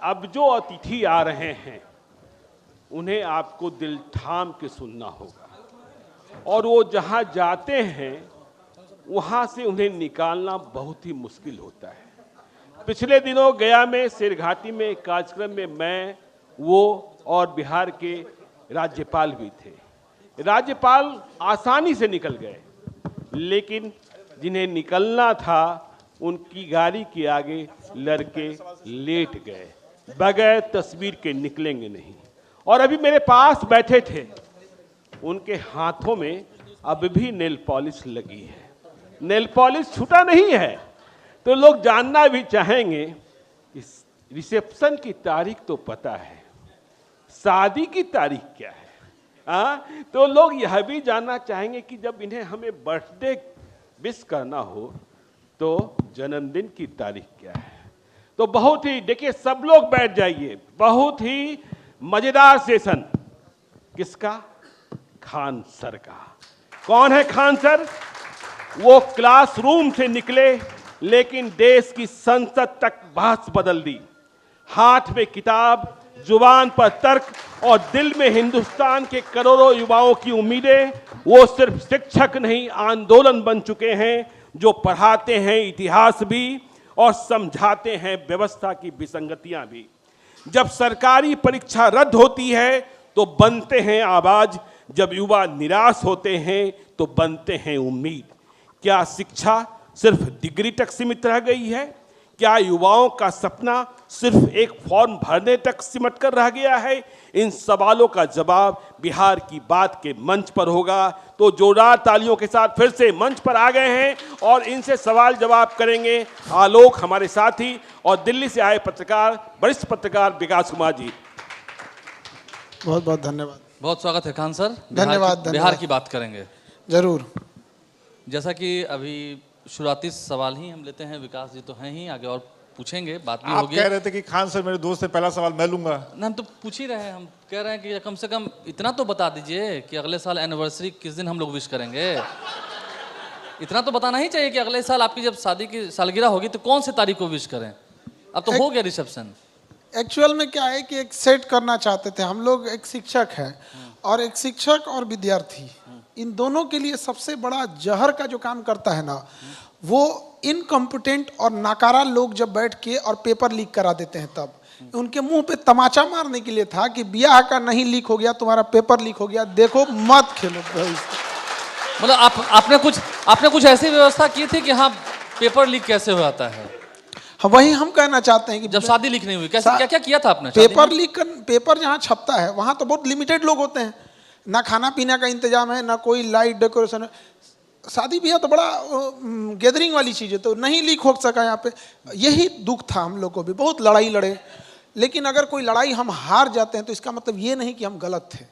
अब जो अतिथि आ रहे हैं उन्हें आपको दिल थाम के सुनना होगा और वो जहां जाते हैं वहां से उन्हें निकालना बहुत ही मुश्किल होता है। पिछले दिनों गया में शेरघाटी में एक कार्यक्रम में मैं, वो और बिहार के राज्यपाल भी थे। राज्यपाल आसानी से निकल गए, लेकिन जिन्हें निकलना था उनकी गाड़ी के आगे लड़के लेट गए, बगैर तस्वीर के निकलेंगे नहीं। और अभी मेरे पास बैठे थे, उनके हाथों में अब भी नेल पॉलिश लगी है, नेल पॉलिश छूटा नहीं है। तो लोग जानना भी चाहेंगे कि रिसेप्शन की तारीख तो पता है, शादी की तारीख क्या है? तो लोग यह भी जानना चाहेंगे कि जब इन्हें हमें बर्थडे विश करना हो तो जन्मदिन की तारीख क्या है। तो बहुत ही, देखिए सब लोग बैठ जाइए, बहुत ही मजेदार सेशन। किसका? खान सर का। कौन है खान सर? वो क्लासरूम से निकले लेकिन देश की संसद तक बहस बदल दी। हाथ में किताब, जुबान पर तर्क और दिल में हिंदुस्तान के करोड़ों युवाओं की उम्मीदें। वो सिर्फ शिक्षक नहीं, आंदोलन बन चुके हैं, जो पढ़ाते हैं इतिहास भी और समझाते हैं व्यवस्था की विसंगतियां भी। जब सरकारी परीक्षा रद्द होती है तो बनते हैं आवाज, जब युवा निराश होते हैं तो बनते हैं उम्मीद। क्या शिक्षा सिर्फ डिग्री तक सीमित रह गई है? क्या युवाओं का सपना सिर्फ एक फॉर्म भरने तक सिमट कर रह गया है? इन सवालों का जवाब बिहार की बात के मंच पर होगा। तो जोरदार तालियों के साथ फिर से मंच पर आ गए हैं और इनसे सवाल जवाब करेंगे आलोक हमारे साथी और दिल्ली से आए पत्रकार, वरिष्ठ पत्रकार विकास कुमार जी। बहुत बहुत धन्यवाद। बहुत स्वागत है खान सर। धन्यवाद। बिहार की बात करेंगे जरूर। जैसा कि अभी शुरुआती सवाल ही हम लेते हैं, विकास जी तो हैं ही, आगे और पूछेंगे, बात भी होगी। आप कह रहे थे कि खान सर मेरे दोस्त है, पहला सवाल मैं लूंगा। ना, हम तो पूछ ही रहे हैं, हम कह रहे हैं कि कम से कम इतना तो बता दीजिए कि अगले साल एनिवर्सरी किस दिन हम लोग विश करेंगे। इतना तो बताना ही चाहिए कि अगले साल आपकी जब शादी की सालगिरह होगी तो कौन सी तारीख को विश करें। अब तो हो गया रिसेप्शन। एक्चुअल में क्या है कि एक सेट करना चाहते थे हम लोग। एक शिक्षक है और एक शिक्षक और विद्यार्थी, इन दोनों के लिए सबसे बड़ा जहर का जो काम करता है ना, वो इनकम्पिटेंट और नाकारा लोग जब बैठ के और पेपर लीक करा देते हैं, तब उनके मुंह पे तमाचा मारने के लिए था कि ब्याह का नहीं लीक हो गया, तुम्हारा पेपर लीक हो गया, देखो मत खेलो। मतलब आपने कुछ ऐसी व्यवस्था की थी कि हाँ पेपर लीक कैसे हो जाता है? हाँ, वही हम कहना चाहते हैं कि जब शादी लीक नहीं हुई, कैसे क्या क्या किया था आपने? पेपर लीक, पेपर जहाँ छपता है वहाँ तो बहुत लिमिटेड लोग होते हैं, ना खाना पीना का इंतजाम है, ना कोई लाइट डेकोरेशन है। शादी ब्याह तो बड़ा गैदरिंग वाली चीज़ है, तो नहीं लीक हो सका यहाँ पे। यही दुख था हम लोग को भी, बहुत लड़ाई लड़े। लेकिन अगर कोई लड़ाई हम हार जाते हैं तो इसका मतलब ये नहीं कि हम गलत थे।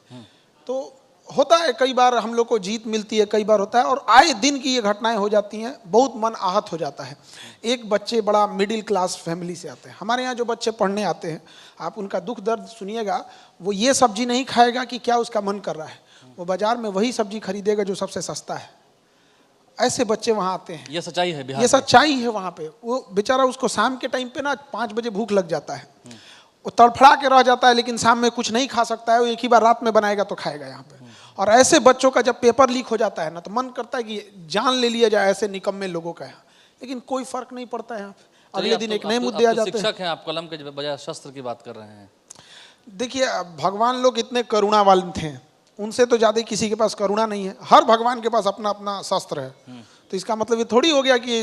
तो होता है, कई बार हम लोग को जीत मिलती है, कई बार होता है, और आए दिन की ये घटनाएं हो जाती हैं, बहुत मन आहत हो जाता है। एक बच्चे बड़ा मिडिल क्लास फैमिली से आते हैं, हमारे यहाँ जो बच्चे पढ़ने आते हैं, आप उनका दुख दर्द सुनिएगा। वो ये सब्जी नहीं खाएगा कि क्या उसका मन कर रहा है, वो बाजार में वही सब्जी खरीदेगा जो सबसे सस्ता है। ऐसे बच्चे वहाँ आते हैं। ये सच्चाई है बिहार, ये सच्चाई है। वहाँ पे वो बेचारा, उसको शाम के टाइम पे ना 5 बजे भूख लग जाता है, वो तड़फड़ा के रह जाता है, लेकिन शाम में कुछ नहीं खा सकता है, वो एक ही बार रात में बनाएगा तो खाएगा यहाँ पे। और ऐसे बच्चों का जब पेपर लीक हो जाता है ना, तो मन करता है कि जान ले लिया जाए ऐसे निकम्मे लोगों का यहाँ। लेकिन कोई फर्क नहीं पड़ता है यहाँ पे। अगले दिन एक नए मुद्दे आ जाते हैं। शिक्षक हैं आप, कलम के बजाय शस्त्र की बात कर रहे हैं। देखिए, भगवान लोग इतने करुणा वाले थे, उनसे तो ज्यादा किसी के पास करुणा नहीं है। हर भगवान के पास अपना अपना शस्त्र है। तो इसका मतलब ये थोड़ी हो गया कि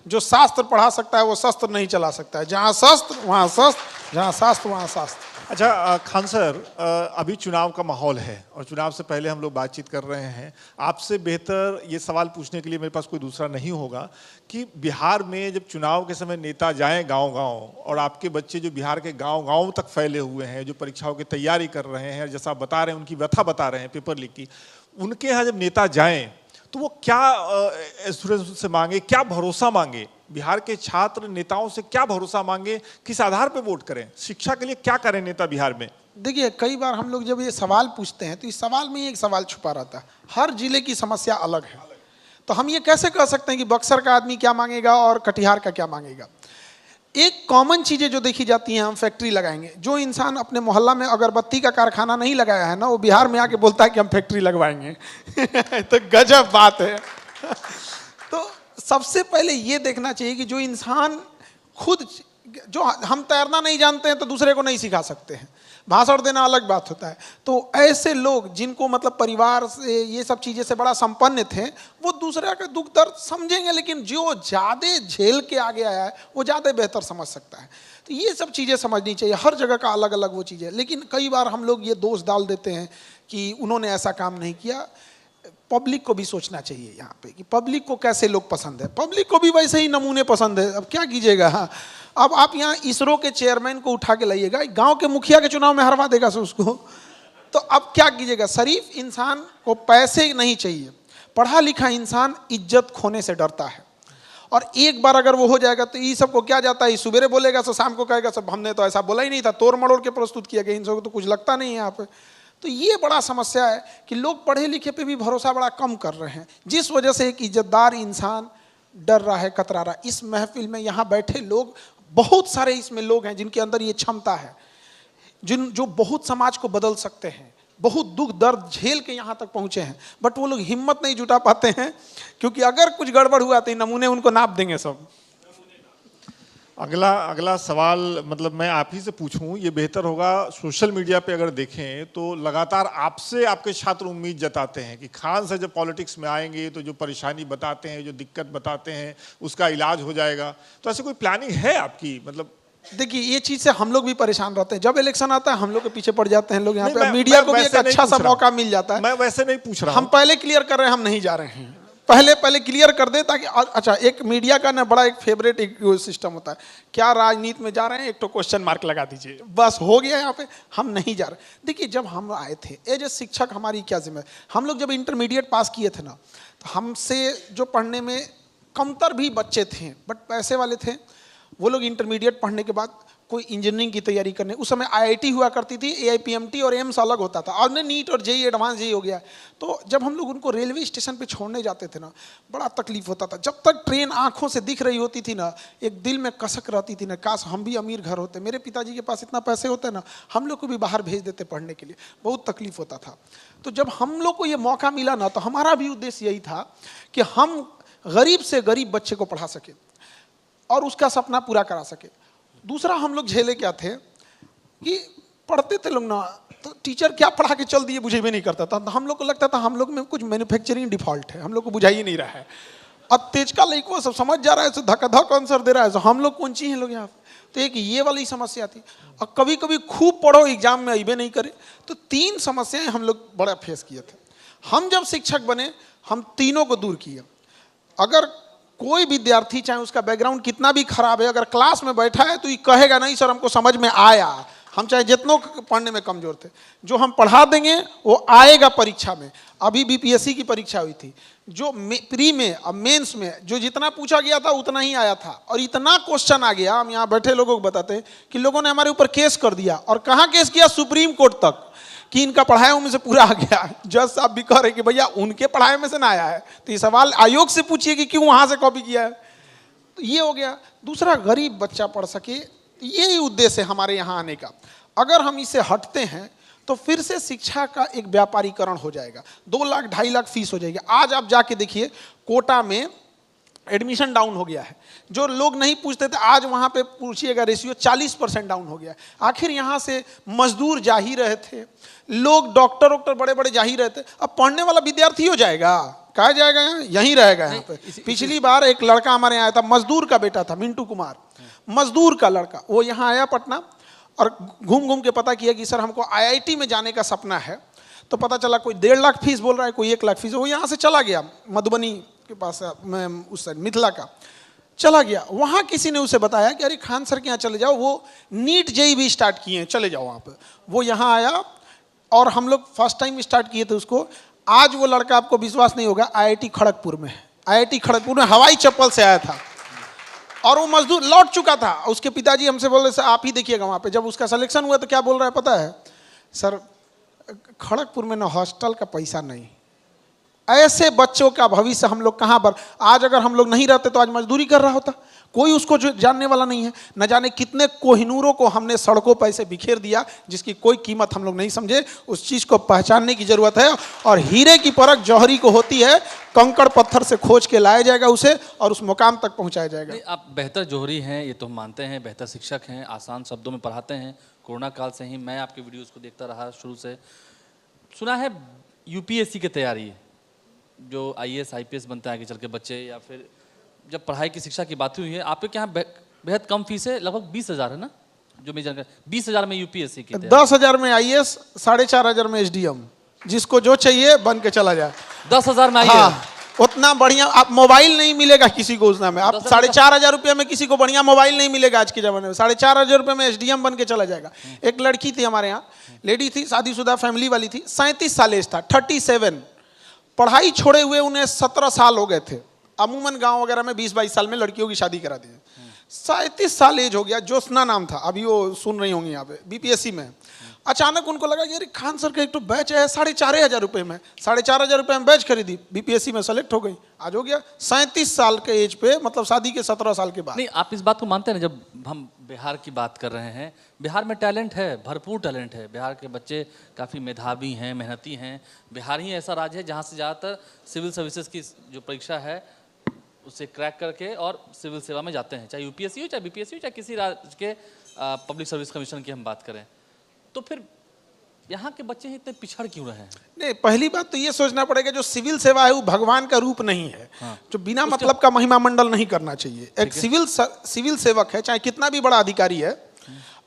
जो शास्त्र पढ़ा सकता है वो शस्त्र नहीं चला सकता है। जहाँ शस्त्र वहाँ शस्त्र, जहाँ शास्त्र वहाँ शास्त्र। अच्छा खान सर, अभी चुनाव का माहौल है और चुनाव से पहले हम लोग बातचीत कर रहे हैं। आपसे बेहतर ये सवाल पूछने के लिए मेरे पास कोई दूसरा नहीं होगा कि बिहार में जब चुनाव के समय नेता जाएं गांव-गांव, और आपके बच्चे जो बिहार के गांव-गांव तक फैले हुए हैं, जो परीक्षाओं की तैयारी कर रहे हैं, जैसा आप बता रहे हैं, उनकी व्यथा बता रहे हैं पेपर लीक की, उनके यहाँ जब नेता जाएँ तो वो क्या एश्योरेंस से मांगे, क्या भरोसा मांगे? बिहार के छात्र नेताओं से क्या भरोसा मांगे, किस आधार पे वोट करें? शिक्षा के लिए क्या करें नेता बिहार में? देखिए, कई बार हम लोग जब ये सवाल पूछते हैं तो इस सवाल में ही एक सवाल छुपा रहता है। हर जिले की समस्या अलग है, तो हम ये कैसे कह सकते हैं कि बक्सर का आदमी क्या मांगेगा और कटिहार का क्या मांगेगा? एक कॉमन चीजें जो देखी जाती हैं, हम फैक्ट्री लगाएंगे। जो इंसान अपने मोहल्ला में अगरबत्ती का कारखाना नहीं लगाया है ना, वो बिहार में आके बोलता है कि हम फैक्ट्री लगवाएंगे। तो गजब बात है। तो सबसे पहले ये देखना चाहिए कि जो इंसान खुद, जो हम तैरना नहीं जानते हैं तो दूसरे को नहीं सिखा सकते हैं, भाषण देना अलग बात होता है। तो ऐसे लोग जिनको मतलब परिवार से ये सब चीज़ें से बड़ा संपन्न थे, वो दूसरे का दुख दर्द समझेंगे, लेकिन जो ज़्यादा झेल के आगे आया है वो ज़्यादा बेहतर समझ सकता है। तो ये सब चीज़ें समझनी चाहिए, हर जगह का अलग अलग वो चीज़ें। लेकिन कई बार हम लोग ये दोष डाल देते हैं कि उन्होंने ऐसा काम नहीं किया। पब्लिक को भी सोचना चाहिए यहाँ पे कि पब्लिक को कैसे लोग पसंद है। पब्लिक को भी वैसे ही नमूने पसंद है। अब क्या कीजिएगा, हाँ, अब आप यहाँ इसरो के चेयरमैन को उठा के लाइएगा, गांव के मुखिया के चुनाव में हरवा देगा सो उसको। तो अब क्या कीजिएगा, शरीफ इंसान को पैसे नहीं चाहिए, पढ़ा लिखा इंसान इज्जत खोने से डरता है। और एक बार अगर वो हो जाएगा तो ये सबको क्या जाता है, सुबेरे बोलेगा सो शाम को कहेगा सब हमने तो ऐसा बोला ही नहीं था, तोड़ मड़ोड़ के प्रस्तुत किया गया, इन सबको तो कुछ लगता नहीं है यहाँ पे। तो ये बड़ा समस्या है कि लोग पढ़े लिखे पे भी भरोसा बड़ा कम कर रहे हैं, जिस वजह से एक इज्जतदार इंसान डर रहा है, कतरा रहा है। इस महफिल में यहाँ बैठे लोग, बहुत सारे इसमें लोग हैं जिनके अंदर ये क्षमता है, जो बहुत समाज को बदल सकते हैं, बहुत दुख दर्द झेल के यहाँ तक पहुँचे हैं, बट वो लोग हिम्मत नहीं जुटा पाते हैं, क्योंकि अगर कुछ गड़बड़ हुआ तो नमूने उनको नाप देंगे सब। अगला सवाल मतलब मैं आप ही से पूछूं, ये बेहतर होगा सोशल मीडिया पे अगर देखें तो लगातार आपसे आपके छात्र उम्मीद जताते हैं कि खान से जब पॉलिटिक्स में आएंगे तो जो परेशानी बताते हैं, जो दिक्कत बताते हैं, उसका इलाज हो जाएगा। तो ऐसे कोई प्लानिंग है आपकी? मतलब देखिए, ये चीज से हम लोग भी परेशान रहते हैं। जब इलेक्शन आता है हम लोग के पीछे पड़ जाते हैं लोग यहाँ पे। मीडिया को भी एक अच्छा सा मौका मिल जाता है। मैं वैसे नहीं पूछ रहा, हम पहले क्लियर कर रहे हैं, हम नहीं जा रहे हैं, पहले क्लियर कर दे ताकि अच्छा, एक मीडिया का ना बड़ा एक फेवरेट एक सिस्टम होता है, क्या राजनीति में जा रहे हैं, एक तो क्वेश्चन मार्क लगा दीजिए, बस हो गया यहाँ पे, हम नहीं जा रहे। देखिए, जब हम आए थे एज ए शिक्षक, हमारी क्या जिम्मेदारी, हम लोग जब इंटरमीडिएट पास किए थे ना, तो हमसे जो पढ़ने में कमतर भी बच्चे थे बट पैसे वाले थे, वो लोग इंटरमीडिएट पढ़ने के बाद कोई इंजीनियरिंग की तैयारी करने, उस समय आईआईटी हुआ करती थी, एआईपीएमटी और एम्स अलग होता था, और नीट और जेई एडवांस जेई हो गया। तो जब हम लोग उनको रेलवे स्टेशन पे छोड़ने जाते थे ना, बड़ा तकलीफ होता था। जब तक ट्रेन आंखों से दिख रही होती थी ना, एक दिल में कसक रहती थी ना, काश हम भी अमीर घर होते, मेरे पिताजी के पास इतना पैसे होते ना, हम लोग को भी बाहर भेज देते पढ़ने के लिए, बहुत तकलीफ होता था। तो जब हम लोग को ये मौका मिला ना, तो हमारा भी उद्देश्य यही था कि हम गरीब से गरीब बच्चे को पढ़ा सके और उसका सपना पूरा करा सके। दूसरा, हम लोग झेले क्या थे कि पढ़ते थे लोग ना, तो टीचर क्या पढ़ा के चल दिए बुझे भी नहीं करता था। तो हम लोग को लगता था हम लोग में कुछ मैन्युफैक्चरिंग डिफॉल्ट है, हम लोग को बुझा ही नहीं रहा है। अब तेज का लड़को सब समझ जा रहा है, तो धक्का आंसर दे रहा है, तो हम लोग कौन ची हैं लोग यहाँ पे। तो एक ये वाली समस्या थी। और कभी कभी खूब पढ़ो, एग्जाम में अबे नहीं करे। तो 3 समस्याएं हम लोग बड़ा फेस किए थे। हम जब शिक्षक बने, हम तीनों को दूर किया। अगर कोई विद्यार्थी, चाहे उसका बैकग्राउंड कितना भी खराब है, अगर क्लास में बैठा है तो ये कहेगा नहीं सर हमको समझ में आया, हम चाहे जितनों पढ़ने में कमजोर थे, जो हम पढ़ा देंगे वो आएगा परीक्षा में। अभी बीपीएससी की परीक्षा हुई थी, जो प्री में और मेंस में जो जितना पूछा गया था उतना ही आया था, और इतना क्वेश्चन आ गया, हम यहाँ बैठे लोगों को बताते हैं कि लोगों ने हमारे ऊपर केस कर दिया। और कहाँ केस किया? सुप्रीम कोर्ट तक, कि इनका पढ़ाया उनमें से पूरा आ गया। जज साहब भी कह रहे कि भैया उनके पढ़ाए में से ना आया है, तो ये सवाल आयोग से पूछिए कि क्यों वहां से कॉपी किया है। तो ये हो गया। दूसरा, गरीब बच्चा पढ़ सके, यही उद्देश्य है हमारे यहाँ आने का। अगर हम इसे हटते हैं तो फिर से शिक्षा का एक व्यापारीकरण हो जाएगा, 2 लाख 2.5 लाख फीस हो जाएगी। आज आप जाके देखिए, कोटा में एडमिशन डाउन हो गया है। जो लोग नहीं पूछते थे, आज वहाँ पे पूछिएगा रेशियो 40% डाउन हो गया है। आखिर यहाँ से मजदूर जा ही रहे थे, लोग डॉक्टर बड़े बड़े जा ही रहे थे। अब पढ़ने वाला विद्यार्थी हो जाएगा, कहा जाएगा यहाँ, यहीं रहेगा यहाँ पे। पिछली बार एक लड़का हमारे यहाँ आया था, मजदूर का बेटा था, मिंटू कुमार, मजदूर का लड़का। वो यहाँ आया पटना और घूम घूम के पता किया कि सर हमको आईआईटी में जाने का सपना है। तो पता चला कोई 1.5 लाख फीस बोल रहा है, कोई 1 लाख फीस। वो यहाँ से चला गया मधुबनी के पास, उस साइड मिथिला का चला गया। वहाँ किसी ने उसे बताया कि अरे खान सर के यहाँ चले जाओ, वो नीट जेई भी स्टार्ट किए हैं, चले जाओ वहाँ पे। वो यहाँ आया और हम लोग फर्स्ट टाइम स्टार्ट किए थे उसको। आज वो लड़का, आपको विश्वास नहीं होगा, आईआईटी खड़गपुर में, आईआईटी खड़गपुर में हवाई चप्पल से आया था और वो मजदूर लौट चुका था। उसके पिताजी हमसे बोल रहे सर आप ही देखिएगा वहाँ पे। जब उसका सिलेक्शन हुआ तो क्या बोल रहा है पता है? सर खड़गपुर में ना हॉस्टल का पैसा नहीं, ऐसे बच्चों का भविष्य हम लोग कहाँ पर, आज अगर हम लोग नहीं रहते तो आज मजदूरी कर रहा होता, कोई उसको जो जानने वाला नहीं है। न जाने कितने कोहिनूरों को हमने सड़कों पर ऐसे बिखेर दिया जिसकी कोई कीमत हम लोग नहीं समझे। उस चीज़ को पहचानने की जरूरत है। और हीरे की परख जौहरी को होती है, कंकड़ पत्थर से खोज के लाया जाएगा उसे और उस मुकाम तक पहुंचाया जाएगा। नहीं, आप बेहतर जौहरी हैं ये तो हम मानते हैं, बेहतर शिक्षक हैं, आसान शब्दों में पढ़ाते हैं। कोरोना काल से ही मैं आपके वीडियोस को देखता रहा शुरू से। सुना है यूपीएससी की तैयारी, जो आईएएस आईपीएस बनते हैं आगे चल के बच्चे, या फिर जब पढ़ाई की शिक्षा की बात हुई है, आपके यहाँ बेहद कम फीस है, लगभग 20,000 है ना, जो मेरी जानकारी 20,000 में यूपीएससी की तैयारी। 10,000 में आईएएस, 4,500 में एसडीएम, जिसको जो चाहिए बन के चला जाए। 10,000 में आईएएस। हाँ, उतना बढ़िया आप मोबाइल नहीं मिलेगा किसी को उतना में। आप 4,500 रुपये में किसी को बढ़िया मोबाइल नहीं मिलेगा आज के जमाने में। 4,500 रुपये में एसडीएम बन के चला जाएगा। एक लड़की थी हमारे यहाँ, लेडी थी, शादीशुदा फैमिली वाली थी, 37 साल एज था, 37। पढ़ाई छोड़े हुए उन्हें 17 साल हो गए थे। अमूमन गांव वगैरह में 20-22 साल में लड़कियों की शादी करा दी। 37 साल एज हो गया, ज्योत्सना नाम था, अभी वो सुन रही होंगी यहाँ पे, बीपीएससी में। अचानक उनको लगा कि अरे खान सर का एक तो बैच है 4,500 रुपये में, 4,500 रुपये में बैच खरीदी, बीपीएससी में सेलेक्ट हो गई, आज हो गया 37 साल के एज पे, मतलब शादी के 17 साल के बाद। नहीं, आप इस बात को मानते हैं ना, जब हम बिहार की बात कर रहे हैं, बिहार में टैलेंट है, भरपूर टैलेंट है। बिहार के बच्चे काफ़ी मेधावी हैं, मेहनती हैं। बिहार ही ऐसा राज्य है जहाँ से ज़्यादातर सिविल सर्विसेज की जो परीक्षा है उसे क्रैक करके और सिविल सेवा में जाते हैं, चाहे यूपीएससी हो, चाहे बीपीएससी हो, चाहे किसी राज्य के पब्लिक सर्विस कमीशन की हम बात करें। तो फिर यहाँ के बच्चे इतने पिछड़ क्यों रहे हैं? नहीं, पहली बात तो ये सोचना पड़ेगा जो सिविल सेवा है वो भगवान का रूप नहीं है। हाँ। जो बिना मतलब का महिमा मंडल नहीं करना चाहिए। एक सिविल सेवक है, चाहे कितना भी बड़ा अधिकारी है,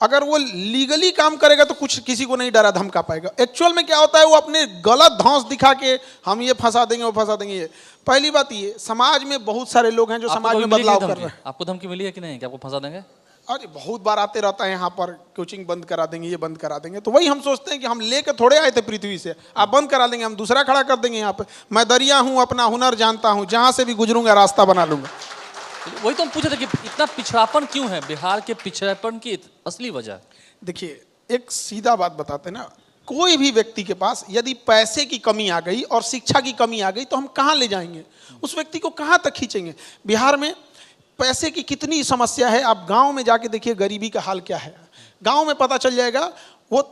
अगर वो लीगली काम करेगा तो कुछ किसी को नहीं डरा धमका पाएगा। एक्चुअल में क्या होता है, वो अपने गलत धौंस दिखा के हम ये फंसा देंगे, वो फंसा देंगे। ये पहली बात, ये समाज में बहुत सारे लोग हैं जो समाज में बदलाव कर रहे हैं। आपको धमकी मिली है कि नहीं कि आपको फंसा देंगे? अरे बहुत बार आते रहता है यहाँ पर, कोचिंग बंद करा देंगे, ये बंद करा देंगे। तो वही हम सोचते हैं कि हम लेकर थोड़े आए थे पृथ्वी से, आप बंद करा देंगे, हम दूसरा खड़ा कर देंगे यहाँ पे। मैं दरिया हूँ, अपना हुनर जानता हूँ, जहाँ से भी गुजरूंगा रास्ता बना लूंगा। वही तो हम पूछे थे कि इतना पिछड़ापन क्यों है, बिहार के पिछड़ापन की असली वजह? देखिए, एक सीधा बात बताते ना, कोई भी व्यक्ति के पास यदि पैसे की कमी आ गई और शिक्षा की कमी आ गई तो हम कहाँ ले जाएंगे उस व्यक्ति को, कहाँ तक खींचेंगे? बिहार में पैसे की कितनी समस्या है, आप गांव में जाके देखिए गरीबी का हाल क्या है। गांव में पता चल जाएगा, वो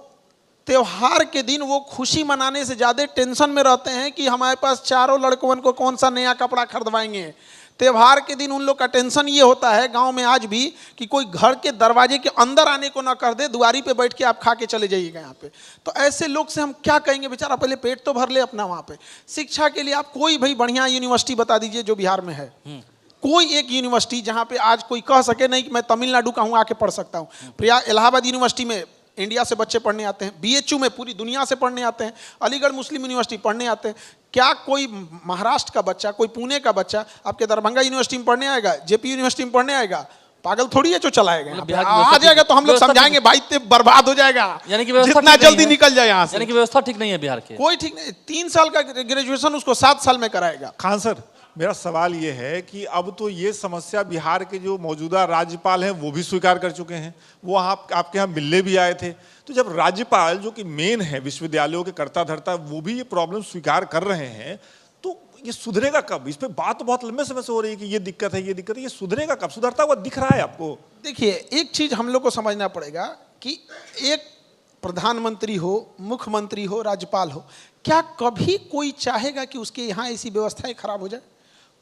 त्योहार के दिन वो खुशी मनाने से ज़्यादा टेंशन में रहते हैं कि हमारे पास चारों लड़कों को कौन सा नया कपड़ा खरीदवाएंगे। त्योहार के दिन उन लोग का टेंशन ये होता है गांव में आज भी कि कोई घर के दरवाजे के अंदर आने को ना कर दे, दुआरी पे बैठ के आप खा के चले जाइएगा यहाँ पे। तो ऐसे लोग से हम क्या कहेंगे, बेचारा पहले पेट तो भर ले अपना। वहाँ पे शिक्षा के लिए आप कोई भाई बढ़िया यूनिवर्सिटी बता दीजिए जो बिहार में है, कोई एक यूनिवर्सिटी जहाँ पे आज कोई कह सके नहीं कि मैं तमिलनाडु का हूँ आके पढ़ सकता हूँ। इलाहाबाद यूनिवर्सिटी में इंडिया से बच्चे पढ़ने आते हैं, बीएचयू में पूरी दुनिया से पढ़ने आते हैं, अलीगढ़ मुस्लिम यूनिवर्सिटी पढ़ने आते हैं। क्या कोई महाराष्ट्र का बच्चा, कोई पुणे का बच्चा आपके दरभंगा यूनिवर्सिटी में पढ़ने आएगा, जेपी यूनिवर्सिटी में पढ़ने आएगा? पागल थोड़ी है जो चलाएगा। आ जाएगा तो हम लोग समझाएंगे भाई ते बर्बाद हो जाएगा, यानी कि जितना जल्दी निकल जाए यहाँ से। यानी कि व्यवस्था ठीक नहीं है बिहार की। कोई ठीक नहीं, 3 साल का ग्रेजुएशन उसको 7 साल में कराएगा। खान सर, मेरा सवाल ये है कि अब तो ये समस्या बिहार के जो मौजूदा राज्यपाल हैं वो भी स्वीकार कर चुके हैं, वो आपके यहाँ मिलने भी आए थे। तो जब राज्यपाल जो कि मेन है विश्वविद्यालयों के कर्ता धर्ता, वो भी ये प्रॉब्लम स्वीकार कर रहे हैं, तो ये सुधरेगा कब? इस पे बात तो बहुत लंबे समय से हो रही है कि ये दिक्कत है, ये दिक्कत है, ये सुधरेगा कब? सुधरता हुआ दिख रहा है आपको? देखिए, एक चीज हम लोग को समझना पड़ेगा कि एक प्रधानमंत्री हो, मुख्यमंत्री हो, राज्यपाल हो, क्या कभी कोई चाहेगा कि उसके यहाँ ऐसी व्यवस्थाएं खराब हो जाए?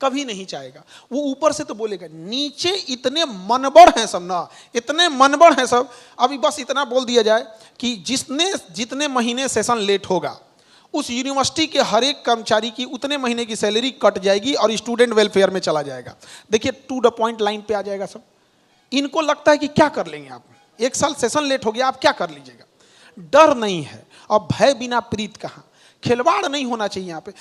कभी नहीं चाहेगा। वो ऊपर से तो बोलेगा, नीचे इतने मनबड़ हैं सब ना, इतने मनबड़ हैं सब। अभी बस इतना बोल दिया जाए कि जितने महीने सेशन लेट होगा उस यूनिवर्सिटी के हर एक कर्मचारी की उतने महीने की सैलरी कट जाएगी और स्टूडेंट वेलफेयर में चला जाएगा। देखिए, टू द पॉइंट लाइन पे आ जाएगा सब। इनको लगता है कि क्या कर लेंगे आप, 1 साल सेशन लेट हो गया, आप क्या कर लीजिएगा? डर नहीं है और भय बिना प्रीत कहाँ। खिलवाड़ नहीं होना चाहिए यहाँ पे।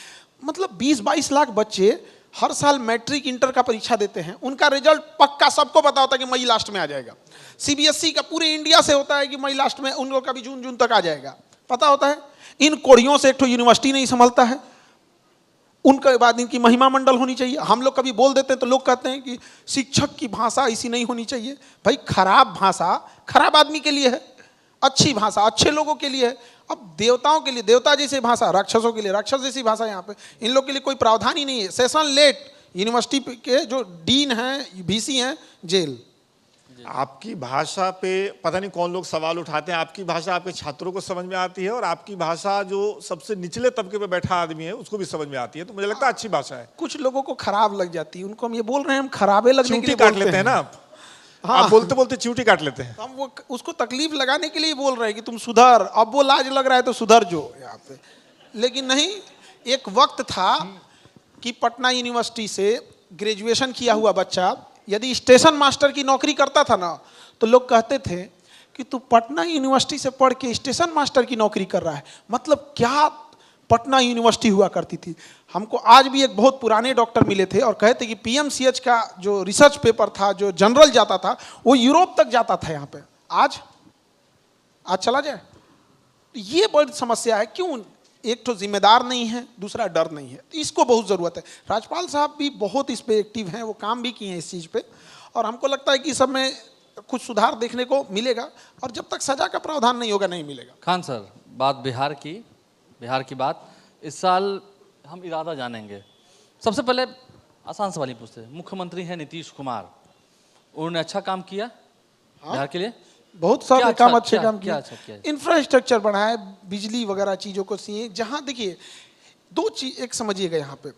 मतलब 20-22 लाख बच्चे हर साल मैट्रिक इंटर का परीक्षा देते हैं, उनका रिजल्ट पक्का सबको पता होता है कि मई लास्ट में आ जाएगा। सीबीएसई का पूरे इंडिया से होता है कि मई लास्ट में, उन लोग का भी जून तक आ जाएगा, पता होता है। इन कोढ़ियों से एक तो यूनिवर्सिटी नहीं संभलता है, उनके बाद इनकी महिमा मंडल होनी चाहिए। हम लोग कभी बोल देते हैं तो लोग कहते हैं कि शिक्षक की भाषा ऐसी नहीं होनी चाहिए। भाई, खराब भाषा खराब आदमी के लिए है, अच्छी भाषा अच्छे लोगों के लिए है। अब देवताओं के लिए देवता जैसी भाषा, राक्षसों के लिए राक्षस जैसी भाषा यहाँ पे, इन लोग के लिए कोई प्रावधान ही नहीं है। सेशन लेट, यूनिवर्सिटी के जो डीन हैं, वीसी हैं, जेल। आपकी भाषा पे पता नहीं कौन लोग सवाल उठाते हैं, आपकी भाषा आपके छात्रों को समझ में आती है और आपकी भाषा जो सबसे निचले तबके पे बैठा आदमी है उसको भी समझ में आती है, तो मुझे लगता है अच्छी भाषा है। कुछ लोगों को खराब लग जाती है, उनको हम ये बोल रहे हैं, हम खराबे लगने के लिए काट बोलते लेते हैं ना आप। हाँ। आप बोलते बोलते च्यूटी काट लेते हैं। हम वो उसको तकलीफ लगाने के लिए बोल रहे हैं कि तुम सुधर, अब वो लाज लग रहा है तो सुधर जो यहाँ पे। लेकिन नहीं, एक वक्त था कि पटना यूनिवर्सिटी से ग्रेजुएशन किया हुआ बच्चा यदि स्टेशन मास्टर की नौकरी करता था ना, तो लोग कहते थे कि तू पटना यूनिवर्सिटी से पढ़ के स्टेशन मास्टर की नौकरी कर रहा है, मतलब क्या पटना यूनिवर्सिटी हुआ करती थी। हमको आज भी एक बहुत पुराने डॉक्टर मिले थे और कहते कि पीएमसीएच का जो रिसर्च पेपर था, जो जनरल जाता था, वो यूरोप तक जाता था। यहाँ पे आज चला जाए, ये बड़ी समस्या है। क्यों? एक तो जिम्मेदार नहीं है, दूसरा डर नहीं है, इसको बहुत ज़रूरत है। राज्यपाल साहब भी बहुत इस पे एक्टिव हैं, वो काम भी किए हैं इस चीज़ पे, और हमको लगता है कि सब में कुछ सुधार देखने को मिलेगा, और जब तक सजा का प्रावधान नहीं होगा नहीं मिलेगा। खान सर, बात बिहार की बात, इस साल हम इरादा जानेंगे। सबसे पहले आसान सवाल ही पूछते हैं, मुख्यमंत्री हैं नीतीश कुमार, उन्होंने अच्छा काम किया बिहार के लिए? बहुत सारे काम अच्छे काम किया। किए, इंफ्रास्ट्रक्चर बढ़ाए, बिजली वगैरह चीज़ों को सी। जहाँ देखिए दो चीज, एक समझिएगा, यहाँ पे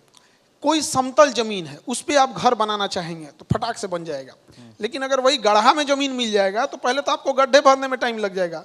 कोई समतल जमीन है, उस पर आप घर बनाना चाहेंगे तो फटाक से बन जाएगा, लेकिन अगर वही गड्ढा में जमीन मिल जाएगा तो पहले तो आपको गड्ढे भरने में टाइम लग जाएगा।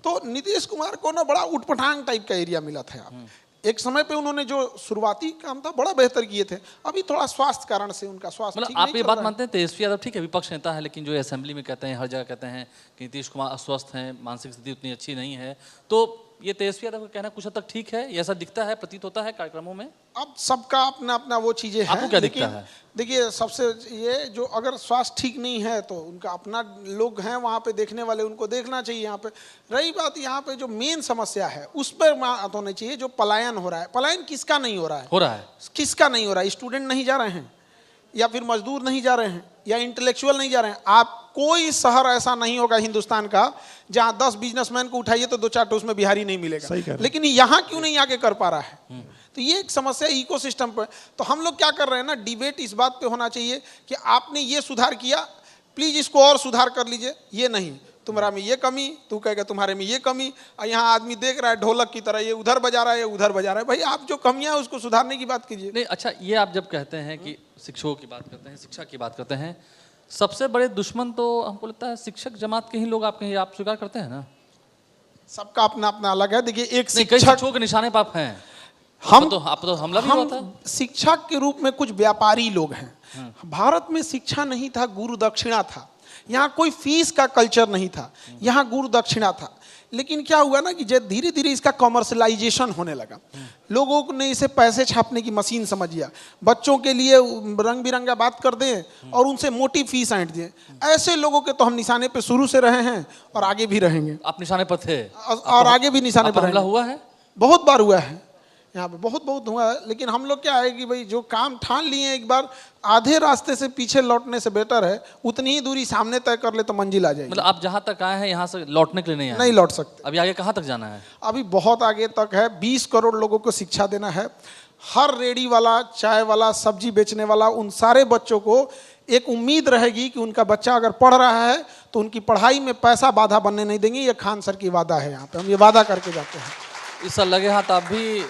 तो नीतीश कुमार को ना बड़ा उटपटांग टाइप का एरिया मिला था। आप एक समय पे उन्होंने जो शुरुआती काम था बड़ा बेहतर किए थे, अभी थोड़ा स्वास्थ्य कारण से उनका स्वास्थ्य मतलब आप ये बात मानते हैं तेजस्वी यादव ठीक है विपक्ष नेता है, लेकिन जो असेंबली में कहते हैं, हर जगह कहते हैं कि नीतीश कुमार अस्वस्थ हैं, मानसिक स्थिति उतनी अच्छी नहीं है, तो ये तेजस्वी यादव का कहना कुछ हद तक ठीक है? ये ऐसा दिखता है, प्रतीत होता है कार्यक्रमों में? अब सबका अपना अपना वो चीजें हैं। आपको क्या दिखता है? देखिए, सबसे ये जो अगर स्वास्थ्य ठीक नहीं है तो उनका अपना लोग हैं वहाँ पे देखने वाले, उनको देखना चाहिए। यहाँ पे रही बात, यहाँ पे जो मेन समस्या है उस पर बात होनी चाहिए। जो पलायन हो रहा है, पलायन किसका नहीं हो रहा है? किसका नहीं हो रहा है? स्टूडेंट नहीं जा रहे हैं, या फिर मजदूर नहीं जा रहे हैं, या इंटेलेक्चुअल नहीं जा रहे हैं। आप कोई शहर ऐसा नहीं होगा हिंदुस्तान का जहाँ 10 बिजनेसमैन को उठाइए तो 2-4 उसमें बिहारी नहीं मिलेगा, लेकिन यहाँ क्यों नहीं आके कर पा रहा है? तो ये एक समस्या इकोसिस्टम पर। तो हम लोग क्या कर रहे हैं ना, डिबेट इस बात पे होना चाहिए कि आपने ये सुधार किया, प्लीज इसको और सुधार कर लीजिए। ये नहीं, तुम्हारा में ये कमी, तू कहेगा तुम्हारे में ये कमी, और यहाँ आदमी देख रहा है ढोलक की तरह, ये उधर बजा रहा है, ये उधर बजा रहा है। भाई आप जो कमियां है उसको सुधारने की बात कीजिए। नहीं, अच्छा, ये आप जब कहते हैं कि शिक्षकों की बात करते हैं, शिक्षा की बात करते हैं, सबसे बड़े दुश्मन तो हमको लगता है शिक्षक जमात के ही लोग आपके, आप स्वीकार करते हैं ना? सबका अपना अपना अलग है। देखिए, एक शिक्षकों के निशाने पर आप हैं, हम तो हमला भी हुआ था। शिक्षक के रूप में कुछ व्यापारी लोग हैं। भारत में शिक्षा नहीं था, गुरु दक्षिणा था। यहाँ कोई फीस का कल्चर नहीं था, यहाँ गुरु दक्षिणा था। लेकिन क्या हुआ ना कि जब धीरे धीरे इसका कमर्शलाइजेशन होने लगा, लोगों ने इसे पैसे छापने की मशीन समझ लिया, बच्चों के लिए रंग बिरंगा बात कर दें और उनसे मोटी फीस ऐंठ दें। ऐसे लोगों के तो हम निशाने पे शुरू से रहे हैं और आगे भी रहेंगे। आप निशाने पर थे और आगे भी निशाने पर हमला हुआ है, बहुत बार हुआ है, यहाँ पे बहुत हुआ है। लेकिन हम लोग क्या है कि भाई जो काम ठान लिए एक बार, आधे रास्ते से पीछे लौटने से बेटर है उतनी ही दूरी सामने तय कर ले तो मंजिल आ जाएगी। मतलब आप जहाँ तक आए हैं यहाँ से लौटने के लिए नहीं आए? नहीं लौट सकते। अभी आगे कहाँ तक जाना है? अभी बहुत आगे तक है। 20 करोड़ लोगों को शिक्षा देना है। हर रेडी वाला, चाय वाला, सब्जी बेचने वाला, उन सारे बच्चों को एक उम्मीद रहेगी कि उनका बच्चा अगर पढ़ रहा है तो उनकी पढ़ाई में पैसा बाधा बनने नहीं देंगे। ये खान सर की वादा है, यहाँ पे हम ये वादा करके जाते हैं। इस साल लगे हाथ आप भी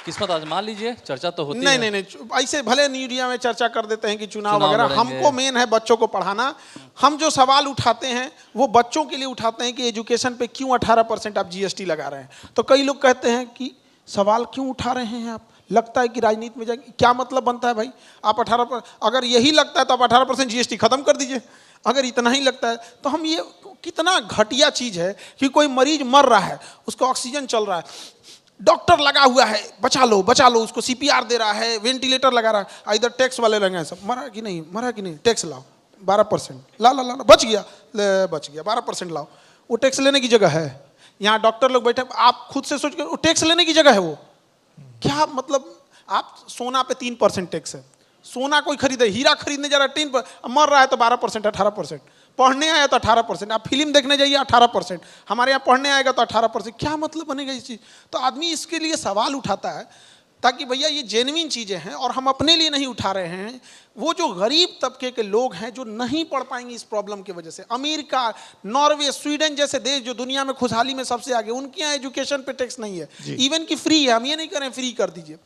किस्मत आजमा लीजिए, चर्चा तो होती है। नहीं, ऐसे भले मीडिया में चर्चा कर देते हैं कि चुनाव वगैरह, हमको मेन है बच्चों को पढ़ाना। हम जो सवाल उठाते हैं वो बच्चों के लिए उठाते हैं कि एजुकेशन पे क्यों 18% आप जीएसटी लगा रहे हैं। तो कई लोग कहते हैं कि सवाल क्यों उठा रहे हैं आप, लगता है कि राजनीति में जाएंगे, क्या मतलब बनता है भाई? आप 18%, अगर यही लगता है तो आप 18% जीएसटी खत्म कर दीजिए। अगर इतना ही लगता है तो हम, ये कितना घटिया चीज है कि कोई मरीज मर रहा है, उसको ऑक्सीजन चल रहा है, डॉक्टर लगा हुआ है, बचा लो, उसको सीपीआर दे रहा है, वेंटिलेटर लगा रहा है, इधर टैक्स वाले लगे हैं सब, मरा कि नहीं, टैक्स लाओ 12%, ला बच गया 12% लाओ। वो टैक्स लेने की जगह है? यहाँ डॉक्टर लोग बैठे, आप खुद से सोच के, टैक्स लेने की जगह है वो? क्या मतलब? आप सोना पे 3% टैक्स है, सोना कोई खरीदे, हीरा खरीदने जा रहा है 10%, मर रहा है तो 12% 18%, पढ़ने आया तो 18%, आप फिल्म देखने जाइए 18%, हमारे यहाँ पढ़ने आएगा तो 18%, क्या मतलब बनेगा इस चीज़। तो आदमी इसके लिए सवाल उठाता है ताकि भैया ये जेन्युइन चीज़ें हैं और हम अपने लिए नहीं उठा रहे हैं। वो जो गरीब तबके के लोग हैं जो नहीं पढ़ पाएंगे इस प्रॉब्लम की वजह से, अमेरिका, नॉर्वे, स्वीडन जैसे देश जो दुनिया में खुशहाली में सबसे आगे, उनके यहाँ एजुकेशन पे टैक्स नहीं है, इवन की फ्री है। हम ये नहीं करें फ्री कर दीजिए,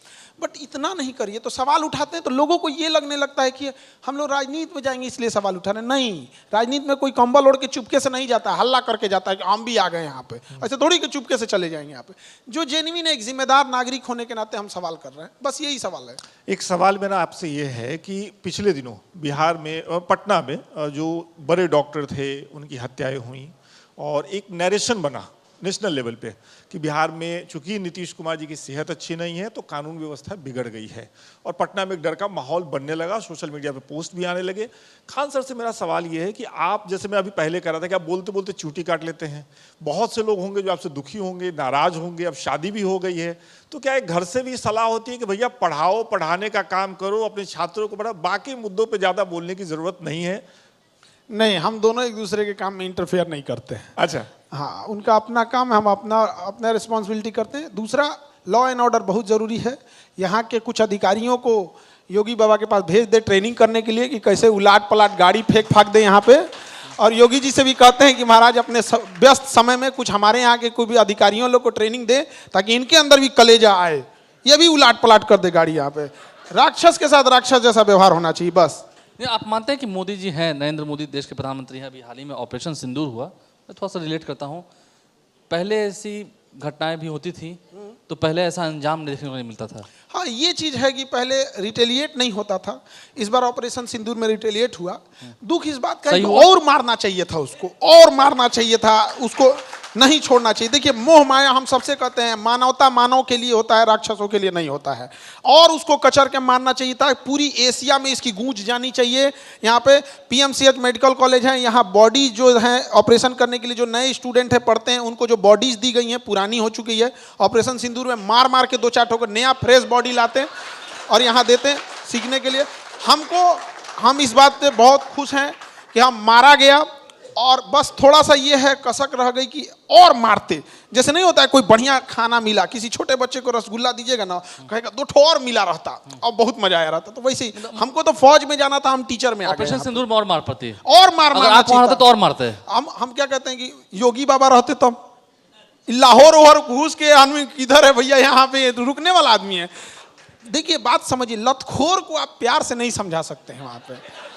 बट इतना नहीं करिए। तो सवाल उठाते हैं तो लोगों को ये लगने लगता है कि हम लोग राजनीति में जाएंगे इसलिए सवाल उठाने। नहीं, राजनीति में कोई कंबल ओढ़ के चुपके से नहीं जाता, हल्ला करके जाता है कि हम भी आ गए यहाँ पे, ऐसे थोड़ी कि चुपके से चले जाएंगे यहाँ पे। जो जेन्युइन एक जिम्मेदार नागरिक होने के नाते हम सवाल कर रहे हैं, बस यही सवाल है। एक सवाल मेरा आपसे ये है कि पिछले दिनों बिहार में पटना में जो बड़े डॉक्टर थे उनकी हत्याएं हुई और एक नैरेशन बना नेशनल लेवल पे कि बिहार में चूंकि नीतीश कुमार जी की सेहत अच्छी नहीं है तो कानून व्यवस्था बिगड़ गई है, और पटना में एक डर का माहौल बनने लगा, सोशल मीडिया पे पोस्ट भी आने लगे। खान सर से मेरा सवाल ये है कि आप, जैसे मैं अभी पहले कह रहा था कि आप बोलते बोलते चूटी काट लेते हैं, बहुत से लोग होंगे जो आपसे दुखी होंगे, नाराज होंगे, अब शादी भी हो गई है, तो क्या एक घर से भी सलाह होती है कि भैया पढ़ाओ, पढ़ाने का काम करो, अपने छात्रों को पढ़ाओ, बाकी मुद्दों पर ज़्यादा बोलने की ज़रूरत नहीं है? नहीं, हम दोनों एक दूसरे के काम में इंटरफेयर नहीं करते हैं। अच्छा, हाँ, उनका अपना काम है, हम अपना रिस्पॉन्सिबिलिटी करते हैं। दूसरा, लॉ एंड ऑर्डर बहुत ज़रूरी है। यहाँ के कुछ अधिकारियों को योगी बाबा के पास भेज दे ट्रेनिंग करने के लिए कि कैसे उलाट पलाट गाड़ी फेंक फाक दे यहाँ पे, और योगी जी से भी कहते हैं कि महाराज अपने व्यस्त समय में कुछ हमारे यहाँ के कोई भी अधिकारियों लोग को ट्रेनिंग दे ताकि इनके अंदर भी कलेजा आए, ये भी उलाट पलाट कर दे गाड़ी यहाँ पे। राक्षस के साथ राक्षस जैसा व्यवहार होना चाहिए, बस। आप मानते हैं कि मोदी जी हैं, नरेंद्र मोदी देश के प्रधानमंत्री हैं, अभी हाल ही में ऑपरेशन सिंदूर हुआ, मैं थोड़ा सा रिलेट करता हूँ, पहले ऐसी घटनाएं भी होती थी तो पहले ऐसा अंजाम देखने को नहीं मिलता था। हाँ, ये चीज़ है कि पहले रिटेलिएट नहीं होता था, इस बार ऑपरेशन सिंदूर में रिटेलिएट हुआ। दुख इस बात का है कि और मारना चाहिए था उसको, और मारना चाहिए था उसको, नहीं छोड़ना चाहिए। देखिए, मोह माया हम सबसे कहते हैं, मानवता मानव के लिए होता है, राक्षसों के लिए नहीं होता है, और उसको कचर के मारना चाहिए था। पूरी एशिया में इसकी गूंज जानी चाहिए। यहाँ पे पीएमसीएच मेडिकल कॉलेज है, यहाँ बॉडी जो है ऑपरेशन करने के लिए जो नए स्टूडेंट है पढ़ते हैं, उनको जो बॉडीज दी गई हैं पुरानी हो चुकी है। ऑपरेशन सिंदूर में मार मार के 2-4 ठोकर नया फ्रेश बॉडी लाते हैं और यहाँ देते हैं सीखने के लिए। हम इस बात पे बहुत खुश हैं कि हम मारा गया, और बस थोड़ा सा ये है कसक रह गई कि और मारते। जैसे नहीं होता है कोई बढ़िया खाना मिला, किसी छोटे बच्चे को रसगुल्ला दीजिएगा ना, कहेगा 2 ठो और मिला रहता और बहुत मजा आया रहता। तो वैसे ही हमको तो फौज में जाना था, हम टीचर में आ गए। ऑपरेशन सिंदूर में और मार पड़ती है, और मारना चाहिए तो और मारते हैं। हम क्या कहते हैं कि योगी बाबा रहते तो लाहौर ओहर घूस के आदमी किधर है भैया, यहाँ पे रुकने वाला आदमी है। देखिए, बात समझिए, लतखोर को आप प्यार से नहीं समझा सकते हैं। वहां पे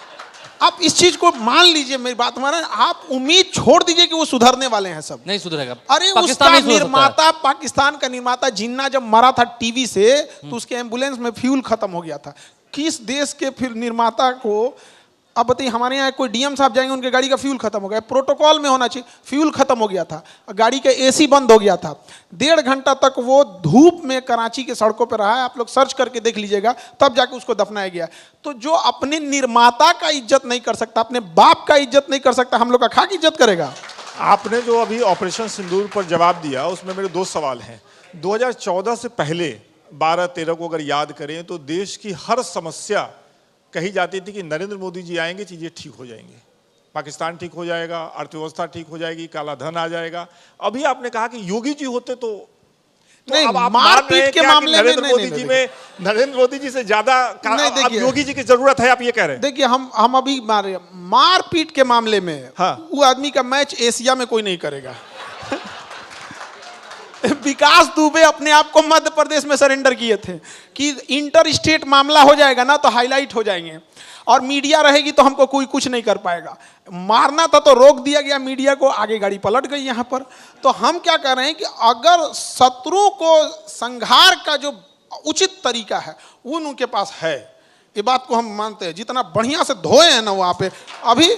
आप इस चीज को मान लीजिए, मेरी बात माने, आप उम्मीद छोड़ दीजिए कि वो सुधरने वाले हैं। सब नहीं सुधरेगा। अरे उसका निर्माता, पाकिस्तान का निर्माता जिन्ना जब मरा था टीवी से, तो उसके एम्बुलेंस में फ्यूल खत्म हो गया था। किस देश के फिर निर्माता को, अब बताइए, हमारे यहाँ कोई डीएम साहब जाएंगे, उनके गाड़ी का फ्यूल खत्म हो गया, प्रोटोकॉल में होना चाहिए, फ्यूल खत्म हो गया था, गाड़ी का एसी बंद हो गया था, 1.5 घंटा तक वो धूप में कराची के सड़कों पर रहा है। आप लोग सर्च करके देख लीजिएगा, तब जाके उसको दफनाया गया। तो जो अपने निर्माता का इज्जत नहीं कर सकता, अपने बाप का इज्जत नहीं कर सकता, हम लोग का खा की इज्जत करेगा। आपने जो अभी ऑपरेशन सिंदूर पर जवाब दिया, उसमें मेरे 2 सवाल हैं। 2014 से पहले 12-13 को अगर याद करें तो देश की हर समस्या कही जाती थी कि नरेंद्र मोदी जी आएंगे, चीजें ठीक हो जाएंगी, पाकिस्तान ठीक हो जाएगा, अर्थव्यवस्था ठीक हो जाएगी, काला धन आ जाएगा। अभी आपने कहा कि योगी जी होते तो नहीं, अब आप मारपीट के मामले में नरेंद्र मोदी जी से ज्यादा अब योगी जी की जरूरत है, आप ये कह रहे हैं? देखिए, हम अभी मारपीट के मामले में, हाँ, वो आदमी का मैच एशिया में कोई नहीं करेगा। विकास दुबे अपने आप को मध्य प्रदेश में सरेंडर किए थे कि इंटर स्टेट मामला हो जाएगा ना तो हाईलाइट हो जाएंगे, और मीडिया रहेगी तो हमको कोई कुछ नहीं कर पाएगा। मारना था तो रोक दिया गया मीडिया को, आगे गाड़ी पलट गई यहाँ पर। तो हम क्या कह रहे हैं कि अगर शत्रु को संहार का जो उचित तरीका है वो उनके पास है, ये बात को हम मानते हैं। जितना बढ़िया से धोए हैं ना वहाँ पे, अभी